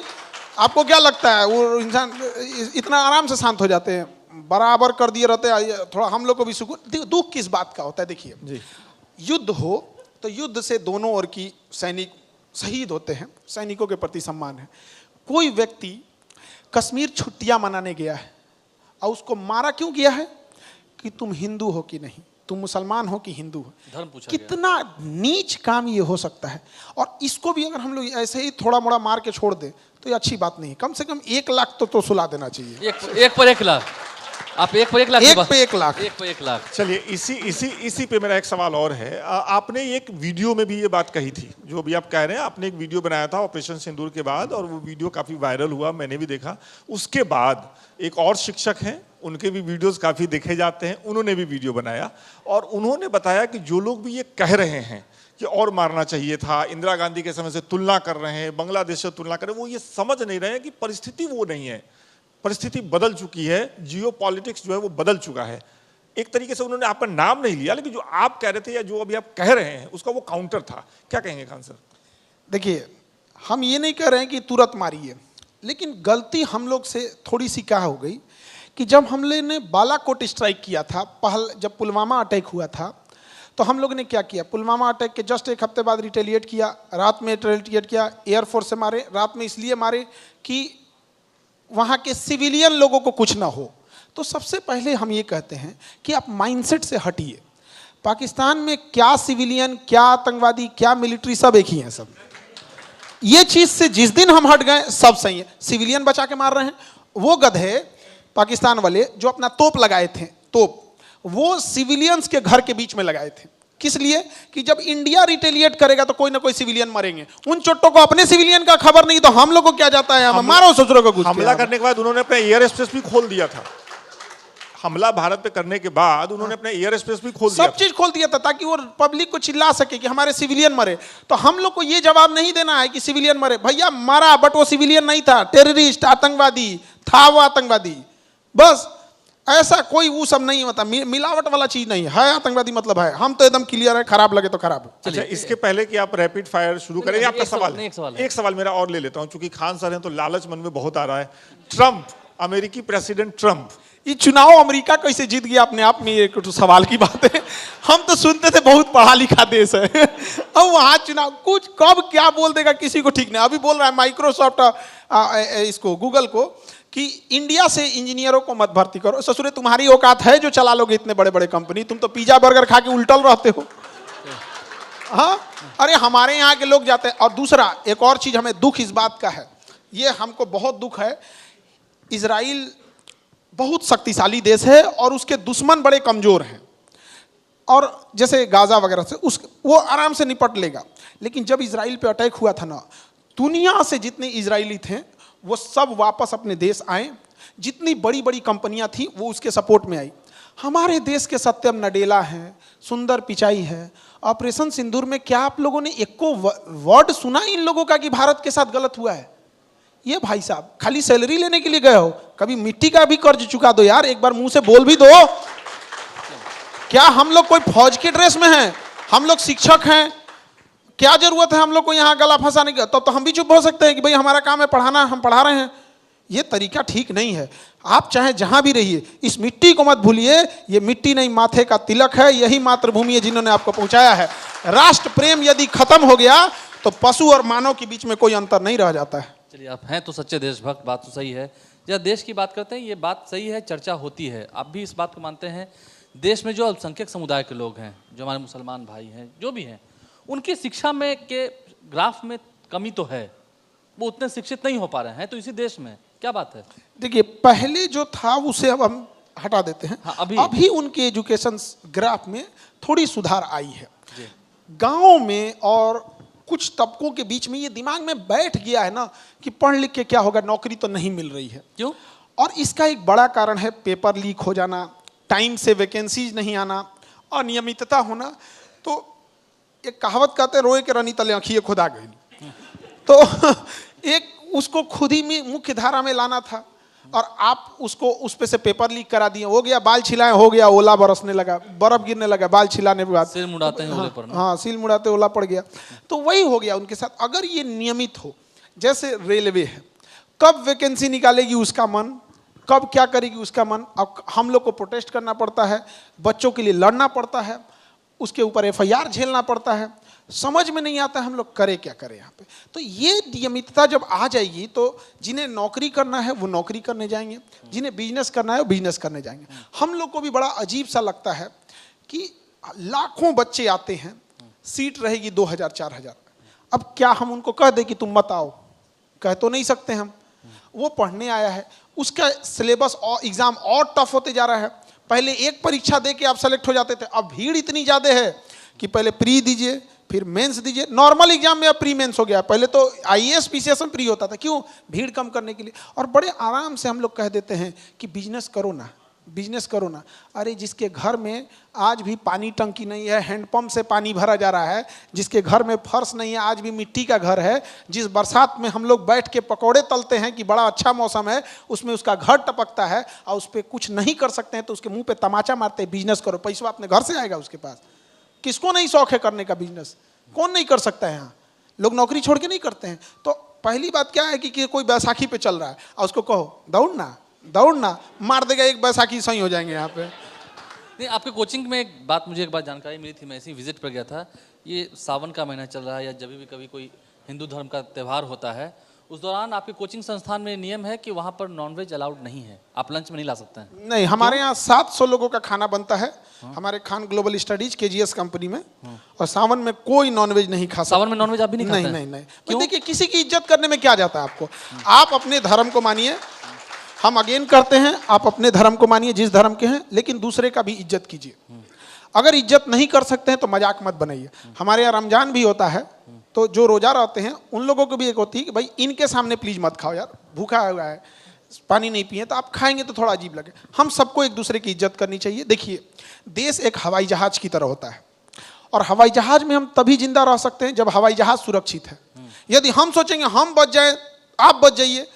आपको क्या लगता है वो इंसान इतना आराम से शांत हो जाते हैं, बराबर कर दिए रहते हैं। थोड़ा हम लोग को भी सुकून। दुख किस बात का होता है, देखिए, युद्ध हो तो युद्ध से दोनों ओर की सैनिक शहीद होते हैं, सैनिकों के प्रति सम्मान है। कोई व्यक्ति कश्मीर छुट्टियां मनाने गया है और उसको मारा क्यों गया है कि तुम हिंदू हो कि नहीं, तुम मुसलमान हो कि हिंदू हो। धर्म पूछा गया। कितना नीच काम ये हो सकता है। और इसको भी अगर हम लोग ऐसे ही थोड़ा मोड़ा मार के छोड़ दे तो ये अच्छी बात नहीं है। कम से कम 1 लाख तो सुला देना चाहिए। एक पर 1 लाख, आप 1 पर 1 लाख, 1 पे 1 लाख, 1 पर 1 लाख। चलिए इसी पे मेरा एक सवाल और है। आपने एक वीडियो में भी ये बात कही थी, जो भी आप कह रहे हैं। आपने एक वीडियो बनाया था ऑपरेशन सिंदूर के बाद, और वो वीडियो काफी वायरल हुआ, मैंने भी देखा। उसके बाद एक और शिक्षक हैं, उनके भी वीडियोस काफी देखे जाते हैं, उन्होंने भी वीडियो बनाया और उन्होंने बताया कि जो लोग भी ये कह रहे हैं कि और मारना चाहिए था, इंदिरा गांधी के समय से तुलना कर रहे हैं, बांग्लादेश से तुलना कर रहे हैं, वो ये समझ नहीं रहे हैं कि परिस्थिति वो नहीं है, परिस्थिति बदल चुकी है, जियो पॉलिटिक्स जो है वो बदल चुका है। एक तरीके से उन्होंने आपका नाम नहीं लिया, लेकिन जो आप कह रहे थे या जो अभी आप कह रहे हैं उसका वो काउंटर था। क्या कहेंगे खान सर? देखिए, हम ये नहीं कह रहे हैं कि तुरंत मारिए, लेकिन गलती हम लोग से थोड़ी सी क्या हो गई कि जब हम लोग ने बालाकोट स्ट्राइक किया था, जब पुलवामा अटैक हुआ था, तो हम लोग ने क्या किया, पुलवामा अटैक के जस्ट 1 हफ्ते बाद रिटेलिएट किया, रात में रिटेलिएट किया, एयरफोर्स से मारे। रात में इसलिए मारे कि वहाँ के सिविलियन लोगों को कुछ ना हो। तो सबसे पहले हम ये कहते हैं कि आप माइंडसेट से हटिए। पाकिस्तान में क्या सिविलियन, क्या आतंकवादी, क्या मिलिट्री, सब एक ही हैं सब। ये चीज़ से जिस दिन हम हट गए सब सही है। सिविलियन बचा के मार रहे हैं। वो गधे पाकिस्तान वाले जो अपना तोप लगाए थे, तोप वो सिविलियंस के घर के बीच में लगाए थे। किस लिए? कि जब इंडिया रिटेलिएट करेगा तो कोई ना कोई सिविलियन मरेंगे। उन चोटों को अपने सिविलियन का खबर नहीं, तो हम लोग को क्या जाता है, मारो ससुरों को। हमला करने के बाद उन्होंने अपना एयर स्पेस भी खोल दिया था। हमला भारत पे करने के बाद उन्होंने अपना एयर स्पेस भी खोल दिया, सब चीज खोल दिया था ताकि वो पब्लिक को चिल्ला सके कि हमारे सिविलियन मरे। तो हम लोग को ये जवाब नहीं देना है कि सिविलियन मरे। भैया मरा, बट वो सिविलियन नहीं था, टेररिस्ट, आतंकवादी था वो आतंकवादी। बस ऐसा कोई वो सब नहीं होता, मिलावट वाला चीज नहीं है। आतंकवादी मतलब है, हम तो एकदम क्लियर है, खराब लगे तो खराब। अच्छा, इसके पहले कि आप रैपिड फायर शुरू करें, आपका सवाल है। एक सवाल मेरा और ले लेता हूं, क्योंकि खान सर हैं तो लालच मन में बहुत आ रहा है। ट्रंप, अमेरिकी प्रेसिडेंट ट्रंप, ये चुनाव अमेरिका कैसे जीत गया अपने आप में एक तो सवाल की बात है। हम तो सुनते थे बहुत पढ़ा लिखा देश है, अब वहां चुनाव कुछ कब क्या बोल देगा किसी को ठीक नहीं। अभी बोल रहा है माइक्रोसॉफ्ट इसको, गूगल को, कि इंडिया से इंजीनियरों को मत भर्ती करो। ससुरे तुम्हारी औकात है जो चला लोगे इतने बड़े बड़े कंपनी? तुम तो पिज्जा बर्गर खा के उल्टल रहते हो। हाँ, अरे हमारे यहाँ के लोग जाते हैं। और दूसरा एक और चीज हमें दुख इस बात का है, ये हमको बहुत दुख है, इजराइल बहुत शक्तिशाली देश है और उसके दुश्मन बड़े कमजोर हैं, और जैसे गाजा वगैरह से वो आराम से निपट लेगा। लेकिन जब इजराइल पे अटैक हुआ था ना, दुनिया से जितने इजरायली थे वो सब वापस अपने देश आए। जितनी बड़ी बड़ी कंपनियां थी वो उसके सपोर्ट में आई। हमारे देश के सत्यम नडेला हैं, सुंदर पिचाई है। ऑपरेशन सिंदूर में क्या आप लोगों ने एको वर्ड सुना इन लोगों का कि भारत के साथ गलत हुआ है? ये भाई साहब खाली सैलरी लेने के लिए गए हो, कभी मिट्टी का भी कर्ज चुका दो यार, एक बार मुंह से बोल भी दो। क्या हम लोग कोई फौज के ड्रेस में हैं? हम लोग शिक्षक हैं, क्या जरूरत है हम लोग को यहाँ गला फंसाने की? तब तो हम भी चुप हो सकते हैं कि भाई हमारा काम है पढ़ाना, हम पढ़ा रहे हैं। ये तरीका ठीक नहीं है। आप चाहे जहां भी रहिए, इस मिट्टी को मत भूलिए। ये मिट्टी नहीं, माथे का तिलक है। यही मातृभूमि है जिन्होंने आपको पहुंचाया है। राष्ट्र प्रेम यदि खत्म हो गया तो पशु और मानव के बीच में कोई अंतर नहीं रह जाता है। चलिए, आप हैं तो सच्चे देशभक्त, बात तो सही है। जब देश की बात करते हैं, ये बात सही है, चर्चा होती है। आप भी इस बात को मानते हैं, देश में जो अल्पसंख्यक समुदाय के लोग हैं, जो हमारे मुसलमान भाई हैं, जो भी हैं, उनकी शिक्षा में के ग्राफ में कमी तो है, वो उतने शिक्षित नहीं हो पा रहे हैं। तो इसी देश में क्या बात है? देखिए, पहले जो था उसे अब हम हटा देते हैं। हाँ, अभी उनके एजुकेशन ग्राफ में थोड़ी सुधार आई है। गांव में और कुछ तबकों के बीच में ये दिमाग में बैठ गया है ना कि पढ़ लिख के क्या होगा, नौकरी तो नहीं मिल रही है। क्यों? और इसका एक बड़ा कारण है पेपर लीक हो जाना, टाइम से वैकेंसीज नहीं आना, अनियमितता होना। तो एक कहावत कहते हैं, रोए के रनी तले आँखिए खुदा गई। तो एक उसको खुद ही में मुख्य धारा में लाना था, और आप उसको उस पे से पेपर लीक करा दिए। हो गया बाल छिलाए, हो गया ओला बरसने लगा, बर्फ गिरने लगा बाल छिलाने के बाद, सिर मुड़ाते हैं ओले पर ना। हाँ, सिर मुड़ाते ओला पड़ गया। तो वही हो गया उनके साथ। अगर ये नियमित हो, जैसे रेलवे है, कब वैकेंसी निकालेगी उसका मन, कब क्या करेगी उसका मन। अब हम लोग को प्रोटेस्ट करना पड़ता है, बच्चों के लिए लड़ना पड़ता है, उसके ऊपर FIR झेलना पड़ता है। समझ में नहीं आता हम लोग करें क्या करें यहाँ पे। तो ये नियमितता जब आ जाएगी तो जिन्हें नौकरी करना है वो नौकरी करने जाएंगे, जिन्हें बिजनेस करना है वो बिजनेस करने जाएंगे। हम लोग को भी बड़ा अजीब सा लगता है कि लाखों बच्चे आते हैं, सीट रहेगी 2000 4000। अब क्या हम उनको कह दें कि तुम मत आओ? कह तो नहीं सकते हम। वो पढ़ने आया है, उसका सिलेबस और एग्जाम और टफ होते जा रहा है। पहले एक परीक्षा दे के आप सेलेक्ट हो जाते थे, अब भीड़ इतनी ज्यादा है कि पहले प्री दीजिए, फिर मेंस दीजिए। नॉर्मल एग्जाम में अब प्री मेंस हो गया, पहले तो आईएएस पीसीएस में प्री होता था। क्यों? भीड़ कम करने के लिए। और बड़े आराम से हम लोग कह देते हैं कि बिजनेस करो ना, बिजनेस करो ना। अरे जिसके घर में आज भी पानी टंकी नहीं है, हैंडपंप से पानी भरा जा रहा है, जिसके घर में फर्श नहीं है, आज भी मिट्टी का घर है, जिस बरसात में हम लोग बैठ के पकौड़े तलते हैं कि बड़ा अच्छा मौसम है, उसमें उसका घर टपकता है और उस पर कुछ नहीं कर सकते हैं तो उसके मुंह पे तमाचा मारते हैं बिजनेस करो, पैसा अपने घर से आएगा उसके पास। किसको नहीं शौक है करने का बिजनेस? कौन नहीं कर सकता है? यहाँ लोग नौकरी छोड़ के नहीं करते हैं। तो पहली बात क्या है कि कोई बैसाखी पे चल रहा है और उसको कहो दौड़ना, दौड़ना, मार देगा एक बैसाखी, सही हो जाएंगे यहाँ पे। नहीं, आपके कोचिंग में एक बात जानकारी मिली थी, मैं ऐसी विजिट पर गया था। ये सावन का महीना चल रहा है या जब भी कभी कोई हिंदू धर्म का त्यौहार होता है, उस दौरान आपके कोचिंग संस्थान में नियम है कि वहाँ पर नॉनवेज अलाउड नहीं है, आप लंच में नहीं ला सकते हैं। नहीं, हमारे यहाँ 700 लोगों का खाना बनता है। हमारे Khan global studies KGS company में, और सावन में कोई नॉनवेज नहीं खा सकता। सावन में नॉनवेज आप भी नहीं खाते हैं? नहीं। क्यों? देखिए, किसी की इज्जत करने में क्या जाता है आपको? आप अपने धर्म को मानिए, हम अगेन करते हैं, आप अपने धर्म को मानिए जिस धर्म के हैं, लेकिन दूसरे का भी इज्जत कीजिए। अगर इज्जत नहीं कर सकते हैं तो मजाक मत बनाइए। हमारे यहाँ रमजान भी होता है, तो जो रोजा रहते हैं उन लोगों को भी एक होती है कि भाई इनके सामने प्लीज मत खाओ यार, भूखा हुआ है, पानी नहीं पिए तो आप खाएंगे तो थोड़ा अजीब लगे। हम सबको एक दूसरे की इज्जत करनी चाहिए। देखिए, देश एक हवाई जहाज की तरह होता है, और हवाई जहाज में हम तभी जिंदा रह सकते हैं जब हवाई जहाज सुरक्षित है। यदि हम सोचेंगे हम बच जाए, आप बच जाइए,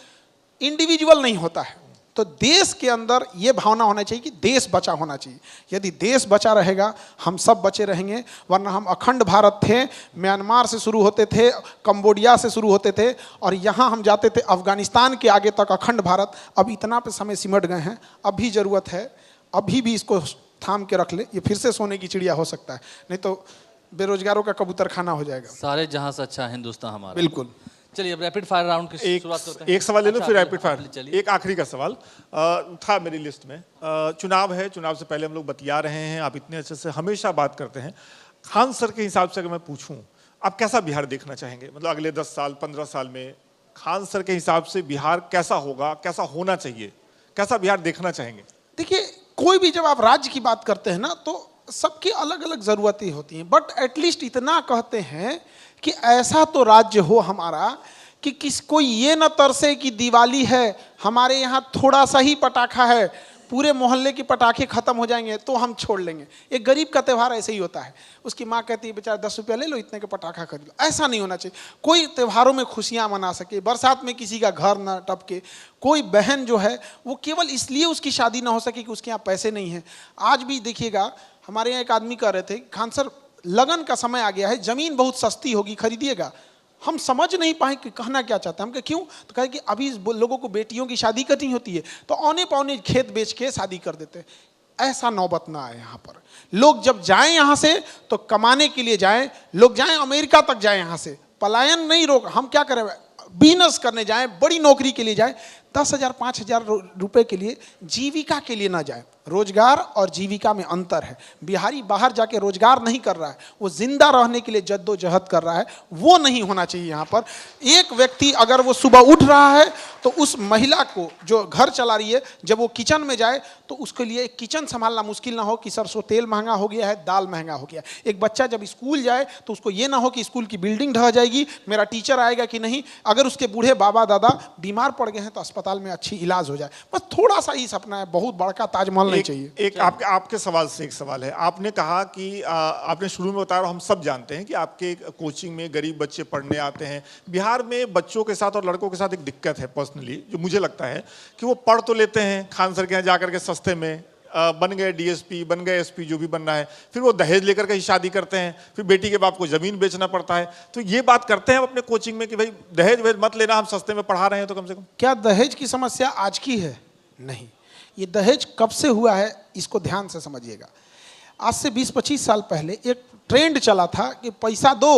इंडिविजुअल नहीं होता है। तो देश के अंदर ये भावना होना चाहिए कि देश बचा होना चाहिए। यदि देश बचा रहेगा, हम सब बचे रहेंगे। वरना हम अखंड भारत थे, म्यांमार से शुरू होते थे, कंबोडिया से शुरू होते थे, और यहाँ हम जाते थे अफगानिस्तान के आगे तक अखंड भारत। अब इतना पे समय सिमट गए हैं, अभी ज़रूरत है, अभी भी इसको थाम के रख ले। ये फिर से सोने की चिड़िया हो सकता है, नहीं तो बेरोजगारों का कबूतर खाना हो जाएगा। सारे जहां से अच्छा हिंदुस्तान हमारा। बिल्कुल। चलिए अब रैपिड फायर राउंड की शुरुआत करते हैं। एक सवाल ले लो, फिर रैपिड फायर। चलिए, एक आखिरी का सवाल था मेरी लिस्ट में। चुनाव है, चुनाव से पहले हम लोग बतिया रहे हैं, आप इतने अच्छे से हमेशा बात करते हैं। खान सर के हिसाब से अगर मैं पूछूं, आप कैसा बिहार देखना चाहेंगे? मतलब अगले 10 साल 15 साल में खान सर के हिसाब से बिहार कैसा होगा, कैसा होना चाहिए, कैसा बिहार देखना चाहेंगे? देखिए, कोई भी जब आप राज्य की बात करते हैं ना, तो सबकी अलग अलग ज़रूरतें होती हैं, बट एटलीस्ट इतना कहते हैं कि ऐसा तो राज्य हो हमारा कि किसको ये न तरसे कि दिवाली है, हमारे यहाँ थोड़ा सा ही पटाखा है, पूरे मोहल्ले के पटाखे खत्म हो जाएंगे तो हम छोड़ लेंगे। एक गरीब का त्यौहार ऐसे ही होता है, उसकी माँ कहती है बेचारा 10 रुपया ले लो, इतने का पटाखा खरीद लो। ऐसा नहीं होना चाहिए। कोई त्योहारों में खुशियाँ मना सके, बरसात में किसी का घर ना टपके, कोई बहन जो है वो केवल इसलिए उसकी शादी ना हो सके कि उसके यहाँ पैसे नहीं हैं। आज भी देखिएगा, हमारे यहाँ एक आदमी कह रहे थे, खान सर लगन का समय आ गया है, ज़मीन बहुत सस्ती होगी, खरीदिएगा। हम समझ नहीं पाए कि कहना क्या चाहता है। हम कहे क्यों? तो कहे कि अभी लोगों को बेटियों की शादी करनी होती है तो औने पौने खेत बेच के शादी कर देते हैं। ऐसा नौबत ना आए यहाँ पर। लोग जब जाएं यहाँ से तो कमाने के लिए जाएं, लोग जाएं अमेरिका तक जाएं, यहाँ से पलायन नहीं रोक। हम क्या करें? बिजनेस करने जाएं, बड़ी नौकरी के लिए जाएं, 10,000 5,000 रुपए के लिए, जीविका के लिए ना जाएं। रोजगार और जीविका में अंतर है। बिहारी बाहर जाके रोजगार नहीं कर रहा है, वो जिंदा रहने के लिए जद्दोजहद कर रहा है। वो नहीं होना चाहिए यहाँ पर। एक व्यक्ति अगर वो सुबह उठ रहा है तो उस महिला को जो घर चला रही है, जब वो किचन में जाए तो उसके लिए किचन संभालना मुश्किल ना हो कि सरसों तेल महंगा हो गया है, दाल महंगा हो गया है। एक बच्चा जब स्कूल जाए तो उसको ये ना हो कि स्कूल की बिल्डिंग ढह जाएगी, मेरा टीचर आएगा कि नहीं। अगर उसके बूढ़े बाबा दादा बीमार पड़ गए हैं तो अस्पताल में अच्छी इलाज हो जाए। बस थोड़ा सा ही सपना है, बहुत बड़ा ताजमहल नहीं चाहिए। एक आपके सवाल से एक सवाल है। आपने कहा कि आपने शुरू में बताया, हम सब जानते हैं कि आपके कोचिंग में गरीब बच्चे पढ़ने आते हैं। बिहार में बच्चों के साथ और लड़कों के साथ एक दिक्कत है पर्सनली, जो मुझे लगता है कि वो पढ़ तो लेते हैं खान सर के यहाँ जाकर के सस्ते में, बन गए डीएसपी, बन गए एसपी, जो भी बनना है, फिर वो दहेज लेकर के ही शादी करते हैं, फिर बेटी के बाप को जमीन बेचना पड़ता है। तो ये बात करते हैं अपने कोचिंग में कि भाई दहेज वेज मत लेना, हम सस्ते में पढ़ा रहे हैं। तो कम से कम क्या दहेज की समस्या आज की है? नहीं, ये दहेज कब से हुआ है इसको ध्यान से समझिएगा। आज से 20-25 साल पहले एक ट्रेंड चला था कि पैसा दो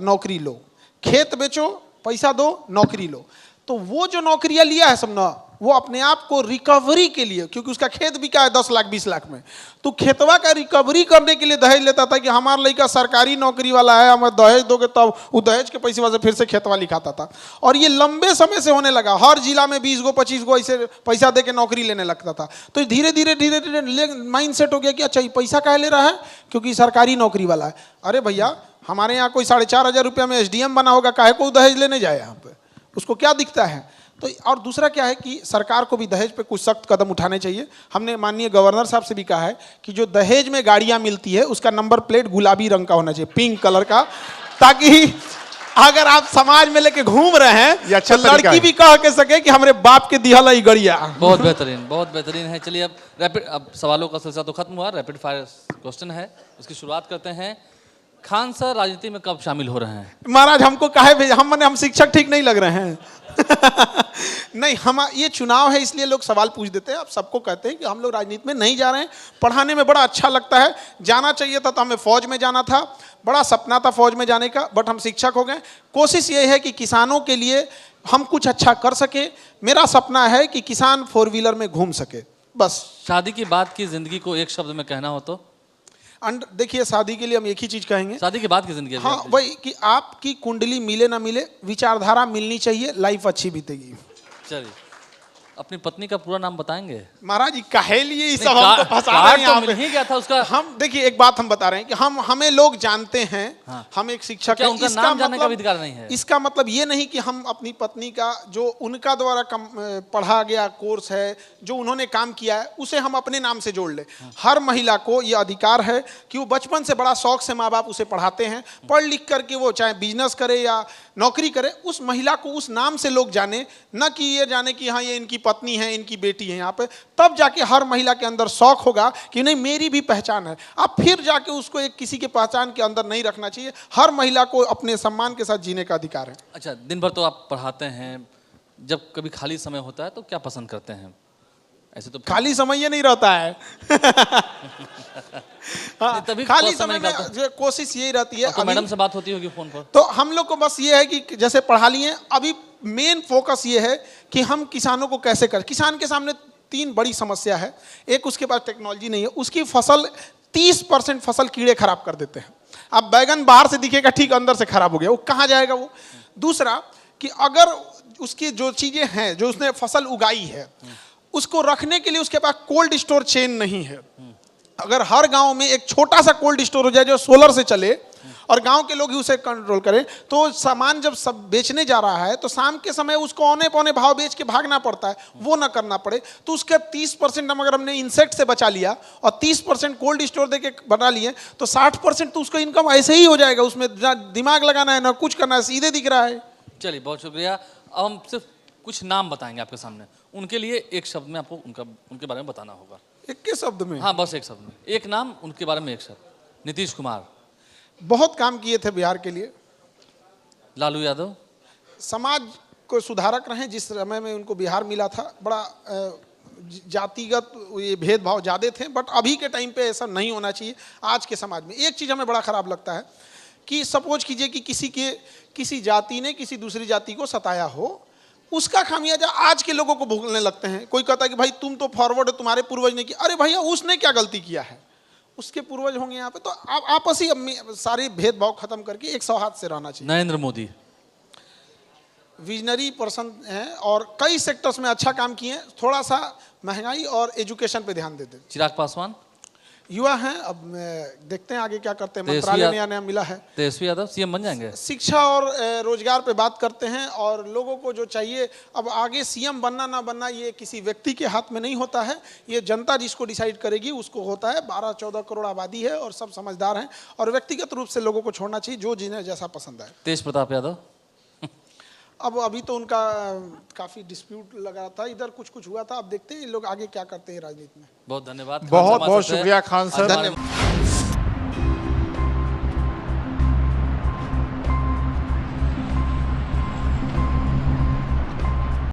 नौकरी लो, खेत बेचो पैसा दो नौकरी लो। तो वो जो नौकरियां लिया है सब ना, वो अपने आप को रिकवरी के लिए, क्योंकि उसका खेत बिका है 10 लाख 20 लाख में, तो खेतवा का रिकवरी करने के लिए दहेज लेता था कि हमारा लड़का सरकारी नौकरी वाला है, हमें दहेज दोगे तब वो दहेज के पैसे वजह से फिर से खेतवा लिखाता था। और ये लंबे समय से होने लगा, हर जिला में 20 गो 25 गो ऐसे पैसा दे के नौकरी लेने लगता था। तो धीरे धीरे माइंड सेट हो गया कि अच्छा ये पैसा काहे ले रहा है, क्योंकि सरकारी नौकरी वाला है। अरे भैया हमारे यहाँ कोई 4,500 रुपया में SDM बना होगा, काहे को दहेज लेने जाए यहाँ पे, उसको क्या दिखता है। तो और दूसरा क्या है कि सरकार को भी दहेज पे कुछ सख्त कदम उठाने चाहिए। हमने माननीय गवर्नर साहब से भी कहा है कि जो दहेज में गाड़ियां मिलती है उसका नंबर प्लेट गुलाबी रंग का होना चाहिए, पिंक कलर का, ताकि अगर आप समाज में लेके घूम रहे हैं अच्छा तो लड़की भी कह के सके कि हमारे बाप के दिहल ही गड़िया। बहुत बेहतरीन है। चलिए अब सवालों का सिलसिला तो खत्म हुआ, रैपिड फायर क्वेश्चन है, उसकी शुरुआत करते हैं। खान सर राजनीति में कब शामिल हो रहे हैं? महाराज हमको काहे भेज, हम शिक्षक ठीक नहीं लग रहे हैं। नहीं, हम ये चुनाव है इसलिए लोग सवाल पूछ देते हैं। आप सबको कहते हैं कि हम लोग राजनीति में नहीं जा रहे हैं, पढ़ाने में बड़ा अच्छा लगता है, जाना चाहिए था तो हमें फौज में जाना था, बड़ा सपना था फौज में जाने का, बट हम शिक्षक हो गए। कोशिश ये है कि किसानों के लिए हम कुछ अच्छा कर सके। मेरा सपना है कि किसान 4 व्हीलर में घूम सके, बस। शादी की बात की जिंदगी को एक शब्द में कहना हो तो? देखिए शादी के लिए हम एक ही चीज कहेंगे, शादी के बाद की जिंदगी। हाँ वही कि आपकी कुंडली मिले ना मिले, विचारधारा मिलनी चाहिए, लाइफ अच्छी बीतेगी। चलिए, अपनी पत्नी का पूरा नाम बताएंगे? महाराज कहे लिए ये सब हमको फंसा रहे हैं यहाँ पे। ही क्या था उसका? हम देखिए एक बात हम बता रहे हैं कि हमें लोग जानते हैं। हाँ। हम एक शिक्षक क्या हैं, उनका इसका नाम जानने का मतलब भी अधिकार नहीं है? इसका मतलब ये नहीं कि हम अपनी पत्नी का जो उनका द्वारा पढ़ा गया कोर्स है, जो उन्होंने काम किया है, उसे हम अपने नाम से जोड़ ले। हर महिला को ये अधिकार है कि वो बचपन से बड़ा शौक से माँ बाप उसे पढ़ाते हैं, पढ़ लिख करके वो चाहे बिजनेस करे या नौकरी करे, उस महिला को उस नाम से लोग जाने, न कि ये जाने कि हाँ ये इनकी पत्नी है, इनकी बेटी है यहाँ पे। तब जाके हर महिला के अंदर शौक होगा कि नहीं मेरी भी पहचान है। अब फिर जाके उसको एक किसी के पहचान के अंदर नहीं रखना चाहिए। हर महिला को अपने सम्मान के साथ जीने का अधिकार है। अच्छा, दिन भर तो आप पढ़ाते हैं, जब कभी खाली समय होता है तो क्या पसंद करते हैं? ऐसे तो खाली समय ये नहीं रहता है। हाँ, तभी खाली समय में कोशिश यही रहती है। तो मैडम से बात होती होगी फोन पर? तो हम लोग को बस ये है कि जैसे पढ़ा लिए, अभी मेन फोकस ये है कि हम किसानों को कैसे करें। किसान के सामने 3 बड़ी समस्या है। एक, उसके पास टेक्नोलॉजी नहीं है, उसकी फसल 30% फसल कीड़े खराब कर देते हैं। अब बैगन बाहर से दिखेगा ठीक, अंदर से खराब हो गया, वो कहाँ जाएगा वो। दूसरा कि अगर उसकी जो चीजें हैं, जो उसने फसल उगाई है, उसको रखने के लिए उसके पास कोल्ड स्टोर चेन नहीं है। अगर हर गांव में एक छोटा सा कोल्ड स्टोर हो जाए जो सोलर से चले और गांव के लोग ही उसे कंट्रोल करें, तो सामान जब सब बेचने जा रहा है तो शाम के समय उसको औने पौने भाव बेच के भागना पड़ता है, वो ना करना पड़े। तो उसके 30% अगर हमने इंसेक्ट से बचा लिया और 30% कोल्ड स्टोर दे के बना लिए, तो 60% तो उसका इनकम ऐसे ही हो जाएगा। उसमें ना दिमाग लगाना है ना कुछ करना है, सीधे दिख रहा है। चलिए, बहुत शुक्रिया। अब हम सिर्फ कुछ नाम बताएंगे आपके सामने, उनके लिए एक शब्द में आपको उनके बारे में बताना होगा। एक के शब्द में? हाँ, बस एक शब्द में, एक नाम, उनके बारे में एक शब्द। नीतीश कुमार। बहुत काम किए थे बिहार के लिए। लालू यादव। समाज को सुधारक रहे। जिस समय में उनको बिहार मिला था, बड़ा जातिगत ये भेदभाव ज़्यादा थे, बट अभी के टाइम पे ऐसा नहीं होना चाहिए। आज के समाज में एक चीज़ हमें बड़ा ख़राब लगता है कि सपोज कीजिए कि किसी जाति ने किसी दूसरी जाति को सताया हो, उसका खामियाजा आज के लोगों को भुगतने लगते हैं। कोई कहता है कि भाई तुम तो फॉरवर्ड हो, तुम्हारे पूर्वज ने किया। अरे भैया उसने क्या गलती किया है, उसके पूर्वज होंगे यहाँ पे। तो आप आपसी सारे भेदभाव खत्म करके एक सौहार्द से रहना चाहिए। नरेंद्र मोदी। विजनरी पर्सन हैं और कई सेक्टर्स में अच्छा काम किए हैं। थोड़ा सा महंगाई और एजुकेशन पे ध्यान देते हैं। चिराग पासवान। युवा हैं, अब देखते हैं आगे क्या करते हैं। मंत्रालय नया नया मिला है। तेजस्वी यादव सीएम बन जाएंगे। शिक्षा और रोजगार पे बात करते हैं और लोगों को जो चाहिए, अब आगे सीएम बनना ना बनना ये किसी व्यक्ति के हाथ में नहीं होता है, ये जनता जिसको डिसाइड करेगी उसको होता है। 12-14 करोड़ आबादी है और सब समझदार हैं और व्यक्तिगत रूप से लोगों को छोड़ना चाहिए जो जिन्हें जैसा पसंद आए। तेज प्रताप यादव। अब अभी तो उनका काफी डिस्प्यूट लगा था, इधर कुछ हुआ था। अब देखते हैं ये लोग आगे क्या करते हैं राजनीति में। बहुत धन्यवाद। बहुत बहुत शुक्रिया खान सर। धन्यवाद।